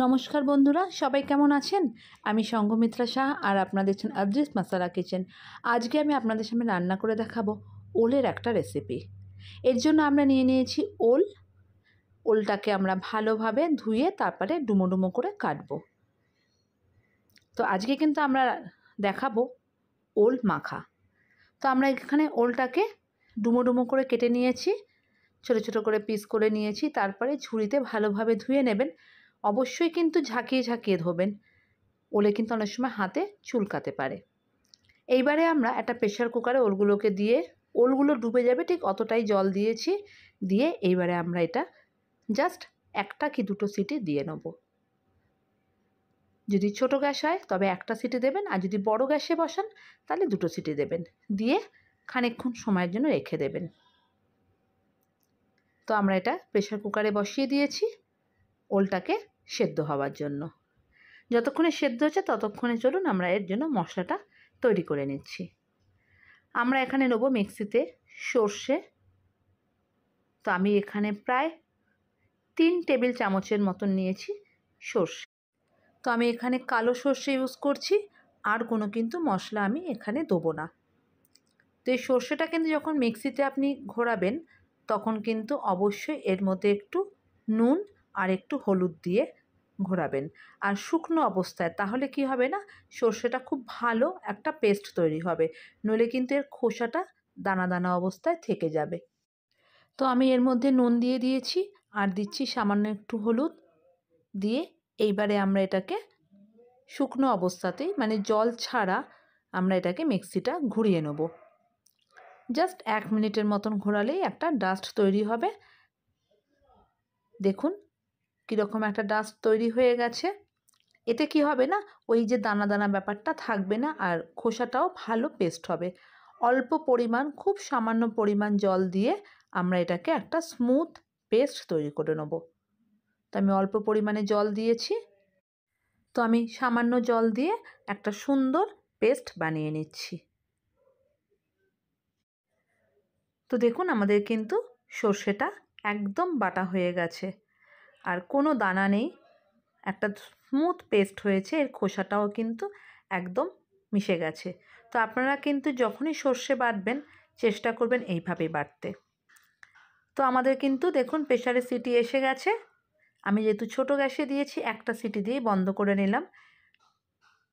নমস্কার বন্ধুরা, সবাই কেমন আছেন? আমি সঙ্ঘমিত্রা শাহ আর আপনারা দেখছেন আদ্রিস মাসালা কিচেন। আজকে আমি আপনাদের সামনে রান্না করে দেখাবো ওলের একটা রেসিপি। এর জন্য আমরা নিয়ে নিয়েছি ওলটাকে আমরা ভালোভাবে ধুয়ে তারপরে ডুমো ডুমো করে কাটবো। তো আজকে কিন্তু আমরা দেখাবো ওল মাখা। তো আমরা এখানে ওলটাকে ডুমো ডুমো করে কেটে নিয়েছি, ছোটো ছোটো করে পিস করে নিয়েছি। তারপরে ঝুড়িতে ভালোভাবে ধুয়ে নেবেন। অবশ্যই কিন্তু ঝাঁকিয়ে ঝাঁকিয়ে ধোবেন, ওলে কিন্তু অনেক সময় হাতে চুলকাতে পারে। এইবারে আমরা একটা প্রেশার কুকারে ওলগুলোকে দিয়ে, ওলগুলো ডুবে যাবে ঠিক অতটাই জল দিয়েছি, দিয়ে এইবারে আমরা এটা জাস্ট একটা কি দুটো সিটি দিয়ে নেব। যদি ছোট গ্যাস হয় তবে একটা সিটি দেবেন, আর যদি বড় গ্যাসে বসান তাহলে দুটো সিটি দেবেন, দিয়ে খানিকক্ষণ সময়ের জন্য রেখে দেবেন। তো আমরা এটা প্রেশার কুকারে বসিয়ে দিয়েছি ওলটাকে সেদ্ধ হওয়ার জন্য। যতক্ষণে সেদ্ধ হচ্ছে ততক্ষণে চলুন আমরা এর জন্য মশলাটা তৈরি করে নিচ্ছি। আমরা এখানে নেব মিক্সিতে সর্ষে। তো আমি এখানে প্রায় 3 টেবিল চামচের মতন নিয়েছি সর্ষে। তো আমি এখানে কালো সর্ষে ইউজ করছি, আর কোনো কিন্তু মশলা আমি এখানে দেবো না। তো এই সর্ষেটা কিন্তু যখন মিক্সিতে আপনি ঘোরাবেন তখন কিন্তু অবশ্যই এর মধ্যে একটু নুন আর একটু হলুদ দিয়ে ঘোরাবেন, আর শুকনো অবস্থায়। তাহলে কি হবে না, সর্ষেটা খুব ভালো একটা পেস্ট তৈরি হবে, নইলে কিন্তু এর খোসাটা দানা দানা অবস্থায় থেকে যাবে। তো আমি এর মধ্যে নুন দিয়ে দিয়েছি, আর দিচ্ছি সামান্য একটু হলুদ দিয়ে এইবারে আমরা এটাকে শুকনো অবস্থাতেই, মানে জল ছাড়া আমরা এটাকে মিক্সিটা ঘুরিয়ে নেব। জাস্ট 1 মিনিটের মতন ঘোরালেই একটা ডাস্ট তৈরি হবে। দেখুন কীরকম একটা ডাস্ট তৈরি হয়ে গেছে। এতে কি হবে না, ওই যে দানা দানা ব্যাপারটা থাকবে না, আর খোসাটাও ভালো পেস্ট হবে। অল্প পরিমাণ, খুব সামান্য পরিমাণ জল দিয়ে আমরা এটাকে একটা স্মুথ পেস্ট তৈরি করে নেব। তো আমি অল্প পরিমাণে জল দিয়েছি। তো আমি সামান্য জল দিয়ে একটা সুন্দর পেস্ট বানিয়ে নিচ্ছি। তো দেখুন আমাদের কিন্তু সর্ষেটা একদম বাটা হয়ে গেছে, আর কোনো দানা নেই, একটা স্মুথ পেস্ট হয়েছে। এর খোসাটাও কিন্তু একদম মিশে গেছে। তো আপনারা কিন্তু যখনই সর্ষে বাটবেন চেষ্টা করবেন এইভাবেই বাটতে। তো আমাদের কিন্তু দেখুন প্রেসারে সিটি এসে গেছে। আমি যেহেতু ছোট গ্যাসে দিয়েছি একটা সিটি দিয়েই বন্ধ করে নিলাম।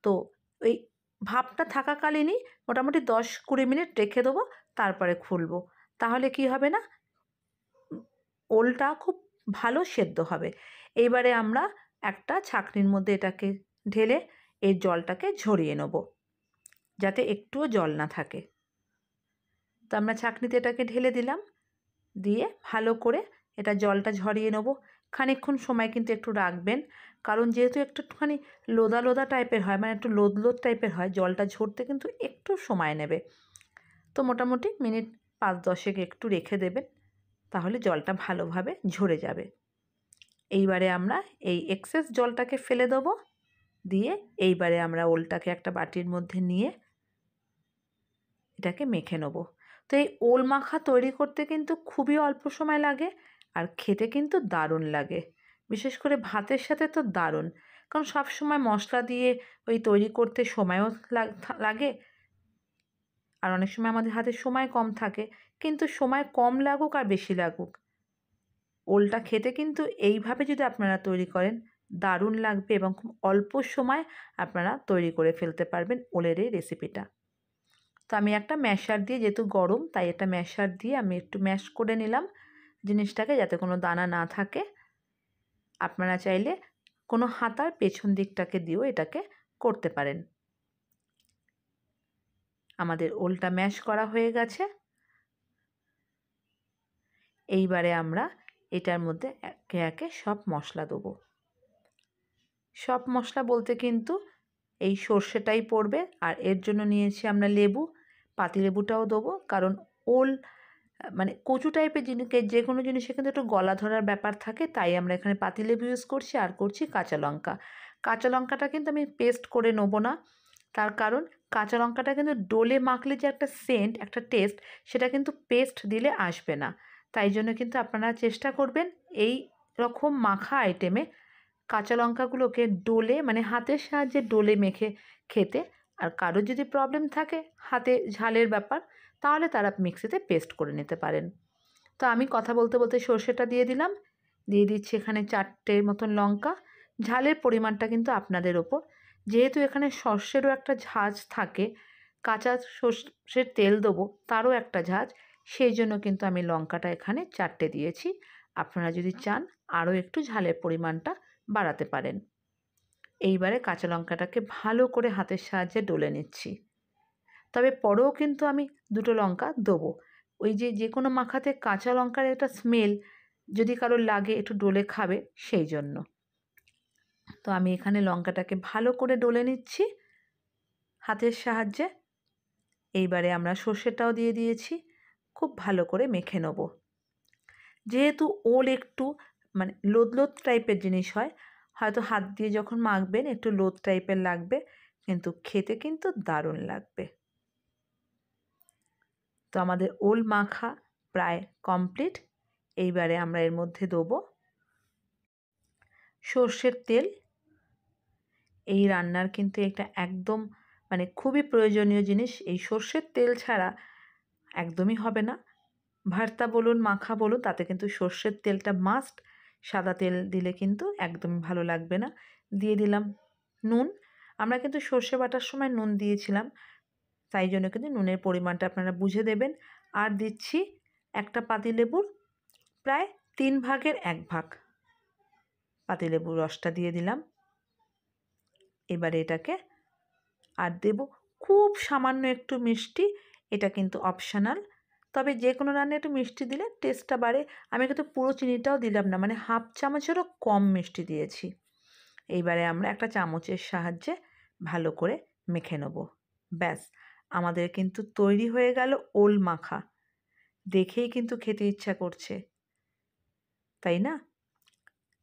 তো ওই ভাপটা থাকাকালীনই মোটামুটি 10-20 মিনিট রেখে দেবো, তারপরে খুলবো। তাহলে কি হবে না, ওলটা খুব ভালো সেদ্ধ হবে। এইবারে আমরা একটা ছাঁকনির মধ্যে এটাকে ঢেলে এর জলটাকে ঝরিয়ে নেব, যাতে একটুও জল না থাকে। তো আমরা ছাঁকনিতে এটাকে ঢেলে দিলাম, দিয়ে ভালো করে এটা জলটা ঝরিয়ে নেব। খানিকক্ষণ সময় কিন্তু একটু রাখবেন, কারণ যেহেতু একটুখানি লোদা লোদা টাইপের হয়, মানে একটু লোদ লোদ টাইপের হয়, জলটা ঝরতে কিন্তু একটু সময় নেবে। তো মোটামুটি মিনিট 5-10 একটু রেখে দেবেন, তাহলে জলটা ভালোভাবে ঝরে যাবে। এইবারে আমরা এই এক্সেস জলটাকে ফেলে দেবো, দিয়ে এইবারে আমরা ওলটাকে একটা বাটির মধ্যে নিয়ে এটাকে মেখে নেব। তো এই ওল মাখা তৈরি করতে কিন্তু খুবই অল্প সময় লাগে, আর খেতে কিন্তু দারুণ লাগে। বিশেষ করে ভাতের সাথে তো দারুণ, কারণ সব সময় মশলা দিয়ে ওই তৈরি করতে সময়ও লাগে, আর অনেক সময় আমাদের হাতে সময় কম থাকে। কিন্তু সময় কম লাগুক আর বেশি লাগুক, ওলটা খেতে কিন্তু এইভাবে যদি আপনারা তৈরি করেন দারুণ লাগবে, এবং খুব অল্প সময় আপনারা তৈরি করে ফেলতে পারবেন ওলের এই রেসিপিটা। তো আমি একটা ম্যাশার দিয়ে, যেহেতু গরম তাই একটা ম্যাশার দিয়ে আমি একটু ম্যাশ করে নিলাম জিনিসটাকে, যাতে কোনো দানা না থাকে। আপনারা চাইলে কোনো হাতার পেছন দিকটাকে দিয়েও এটাকে করতে পারেন। আমাদের ওলটা ম্যাশ করা হয়ে গেছে। এইবারে আমরা এটার মধ্যে একে একে সব মশলা দেবো। সব মশলা বলতে কিন্তু এই সর্ষেটাই পড়বে, আর এর জন্য নিয়েছি আমরা লেবু। পাতিলেবুটাও দেবো, কারণ ওল মানে কচু টাইপের জিনিসকে, যে কোনো জিনিসে কিন্তু একটু গলা ধরার ব্যাপার থাকে, তাই আমরা এখানে পাতিলেবু ইউজ করছি। আর করছি কাঁচা লঙ্কা। কাঁচা লঙ্কাটা কিন্তু আমি পেস্ট করে নেবো না, তার কারণ কাঁচা লঙ্কাটা কিন্তু ডোলে মাখলে যে একটা সেন্ট, একটা টেস্ট, সেটা কিন্তু পেস্ট দিলে আসবে না। তাই জন্য কিন্তু আপনারা চেষ্টা করবেন এই রকম মাখা আইটেমে কাঁচা লঙ্কাগুলোকে ডলে মানে হাতের সাহায্যে ডলে মেখে খেতে। আর কারোর যদি প্রবলেম থাকে হাতে ঝালের ব্যাপার, তাহলে তারা মিক্সিতে পেস্ট করে নিতে পারেন। তো আমি কথা বলতে বলতে সর্ষেটা দিয়ে দিলাম, দিয়ে দিচ্ছি এখানে 4টে মতন লঙ্কা। ঝালের পরিমাণটা কিন্তু আপনাদের ওপর, যেহেতু এখানে সর্ষেরও একটা ঝাঁজ থাকে, কাঁচা সর্ষের তেল দেবো তারও একটা ঝাঁজ, সেই জন্য কিন্তু আমি লঙ্কাটা এখানে 4টে দিয়েছি। আপনারা যদি চান আরও একটু ঝালের পরিমাণটা বাড়াতে পারেন। এইবারে কাঁচা লঙ্কাটাকে ভালো করে হাতের সাহায্যে ডলে নিচ্ছি। তবে পরেও কিন্তু আমি 2টো লঙ্কা দেবো। ওই যে কোনো মাখাতে কাঁচা লঙ্কার একটা স্মেল যদি কারোর লাগে একটু ডলে খাবে, সেই জন্য। তো আমি এখানে লঙ্কাটাকে ভালো করে ডলে নিচ্ছি হাতের সাহায্যে। এইবারে আমরা সর্ষেটাও দিয়ে দিয়েছি, খুব ভালো করে মেখে নেব। যেহেতু ওল একটু মানে লোদ লোদ টাইপের জিনিস হয়, হয়তো হাত দিয়ে যখন মাখবেন একটু লোদ টাইপের লাগবে, কিন্তু খেতে কিন্তু দারুণ লাগবে। তো আমাদের ওল মাখা প্রায় কমপ্লিট। এইবারে আমরা এর মধ্যে দেবো সর্ষের তেল। এই রান্নার কিন্তু এটা একদম মানে খুবই প্রয়োজনীয় জিনিস। এই সর্ষের তেল ছাড়া একদমই হবে না। ভর্তা বলুন, মাখা বলুন, তাতে কিন্তু সর্ষের তেলটা মাস্ট। সাদা তেল দিলে কিন্তু একদমই ভালো লাগবে না। দিয়ে দিলাম নুন। আমরা কিন্তু সর্ষে বাটার সময় নুন দিয়েছিলাম, তাই জন্য কিন্তু নুনের পরিমাণটা আপনারা বুঝে দেবেন। আর দিচ্ছি একটা পাতিলেবুর প্রায় 1/3 ভাগ পাতিলেবুর রসটা দিয়ে দিলাম। এবারে এটাকে আর দেব খুব সামান্য একটু মিষ্টি, এটা কিন্তু অপশনাল। তবে যে কোনো রান্নায় একটু মিষ্টি দিলে টেস্টটা বাড়ে। আমি কিন্তু পুরো চিনিটাও দিলাম না, মানে 1/2 চামচেরও কম মিষ্টি দিয়েছি। এইবারে আমরা একটা চামচের সাহায্যে ভালো করে মেখে নেব। ব্যাস, আমাদের কিন্তু তৈরি হয়ে গেল ওল মাখা। দেখেই কিন্তু খেতে ইচ্ছা করছে, তাই না?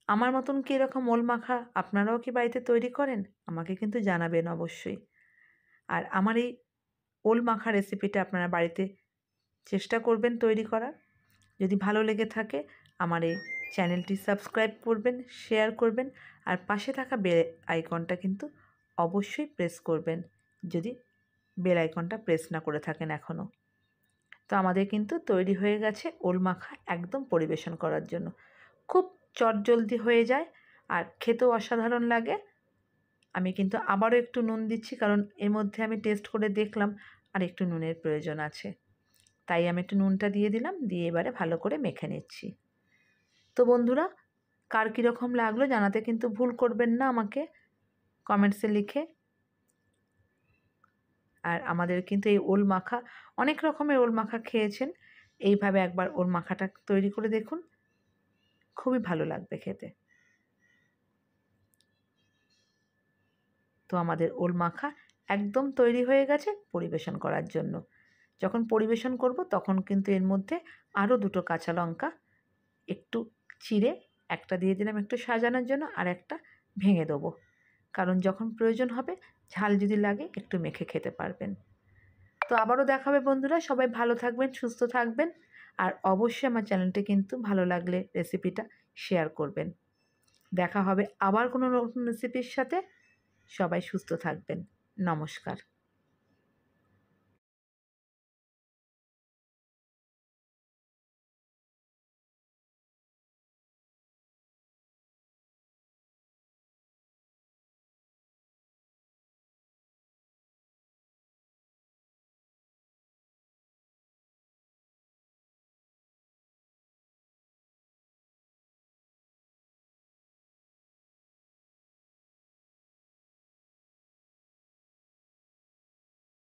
আমার মতন কি এরকম ওল মাখা আপনারাও কি বাড়িতে তৈরি করেন? আমাকে কিন্তু জানাবেন অবশ্যই। আর আমার এই ওল মাখা রেসিপিটা আপনারা বাড়িতে চেষ্টা করবেন তৈরি করার। যদি ভালো লেগে থাকে আমার এই চ্যানেলটি সাবস্ক্রাইব করবেন, শেয়ার করবেন, আর পাশে থাকা বেল আইকনটা কিন্তু অবশ্যই প্রেস করবেন, যদি বেল আইকনটা প্রেস না করে থাকেন এখনও। তো আমাদের কিন্তু তৈরি হয়ে গেছে ওল মাখা, একদম পরিবেশন করার জন্য। খুব চটজলদি হয়ে যায় আর খেতেও অসাধারণ লাগে। আমি কিন্তু আবারও একটু নুন দিচ্ছি, কারণ এর মধ্যে আমি টেস্ট করে দেখলাম আর একটু নুনের প্রয়োজন আছে, তাই আমি একটু নুনটা দিয়ে দিলাম। দিয়ে এবারে ভালো করে মেখে নিচ্ছি। তো বন্ধুরা, কার কীরকম লাগলো জানাতে কিন্তু ভুল করবেন না আমাকে কমেন্টসে লিখে। আর আমাদের কিন্তু এই ওল মাখা, অনেক রকমের ওল মাখা খেয়েছেন, এইভাবে একবার ওল মাখাটা তৈরি করে দেখুন, খুবই ভালো লাগবে খেতে। তো আমাদের ওল মাখা একদম তৈরি হয়ে গেছে পরিবেশন করার জন্য। যখন পরিবেশন করব তখন কিন্তু এর মধ্যে আরও 2টো কাঁচা লঙ্কা একটু চিড়ে, একটা দিয়ে দিলাম একটু সাজানোর জন্য, আর একটা ভেঙে দেবো, কারণ যখন প্রয়োজন হবে ঝাল যদি লাগে একটু মেখে খেতে পারবেন। তো আবারও দেখা হবে বন্ধুরা, সবাই ভালো থাকবেন, সুস্থ থাকবেন, আর অবশ্যই আমার চ্যানেলটি কিন্তু ভালো লাগলে রেসিপিটা শেয়ার করবেন। দেখা হবে আবার কোনো নতুন রেসিপির সাথে। সবাই সুস্থ থাকবেন। নমস্কার।